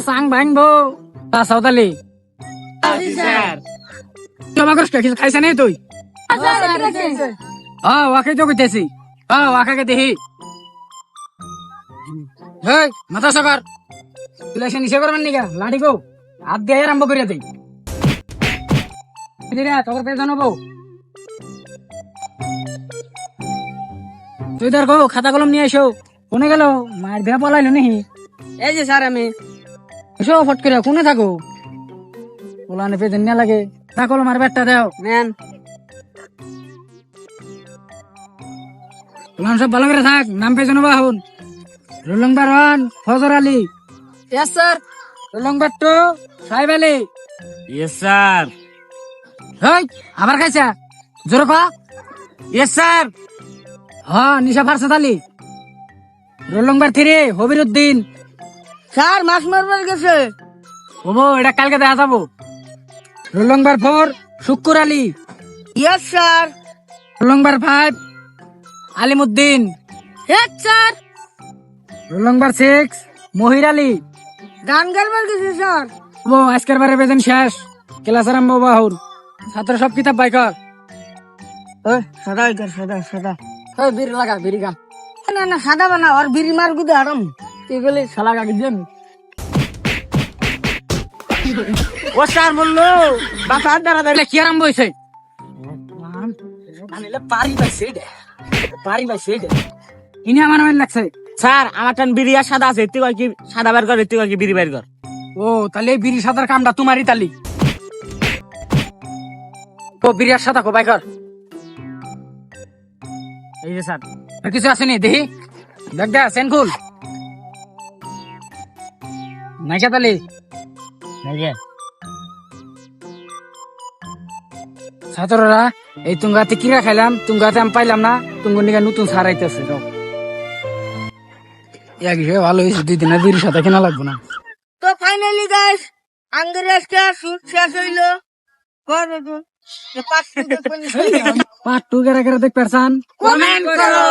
সাং ভাঙবো তা সাঁওতালি কিছু খাইছে নাই তুই? ওয়াকে তো কইতেছি ওয়াকাকে দেখি মাথা সকার তুলে নিশে করবেন নিকা লাঠি গো হাত দিয়ে আরম্ভ করিয়া দেই তোর পেয়ে জানাবো তুই ধর গো খাতা কলম নিয়ে এসো কোনে গেল মায়ের বিয়া পলাইলো নাকি? এই যে স্যার আমি এসো ফট করে কোনে থাকো পোলানে পেয়ে না লাগে তা কলম আর ব্যাটটা দাও নেন পোলান সব ভালো করে থাক নাম পেয়ে জানাবো এখন রোল নম্বর 1 ফজর আলী ইয়েস স্যার রোল নম্বর 2 সাহেব আলী ইয়েস স্যার। হেই আবার খাইছা জোরে কয়া yes sir. Nisha Farshad Ali roll number 3 Habir Uddin sir মাছ মারবার গেছে। ওবো এটা কালকে দেখা যাবো roll number 4 Shukkur Ali yes sir. Roll number 5 Alimuddin head sir. Roll number 6 Mohir Ali গান গাইবার গেছে স্যার। ও আজকের বারে বেতন শেষ ক্লাস আরম্ভ বাহুর ছাত্র সব কিতাব বাইকর সাদা কর সাদা সাদা। বিড়ি লাগা বিড়ি গান না না সাদা বানা আর বিড়ি মার গুদে আরাম। তুই বলে শালা গাড়ি দেন ও স্যার বললো বাসার দ্বারা তাহলে কি আরম্ভ হয়েছে ইনি আমার মনে লাগছে স্যার আমার টান বিড়ি আর সাদা আছে তুই কয় কি সাদা বের কর তুই কয় কি বিড়ি বের কর। ও তাহলে এই বিড়ি সাদার কামটা তোমারই তালি ও বিড়ি আর সাদা কো বাইকর এই যে স্যার। আর কিছু আসেনি দেখি দেখ দে সেনকুল নাইকা তালি ছাত্ররা এই তুঙ্গাতে কিরা খাইলাম তুঙ্গাতে আমি পাইলাম না তুঙ্গুর নিকা নতুন সার আইতেছে এক হিসেবে ভালো হয়েছে 2 দিনের বিড়ি সাদা কেনা লাগবো না। তো ফাইনালি গাইস আঙ্গের আজকে শুট শেষ হইলো। পার্ট 2 কেরা কেরা দেখ পারছান কমেন্ট করো।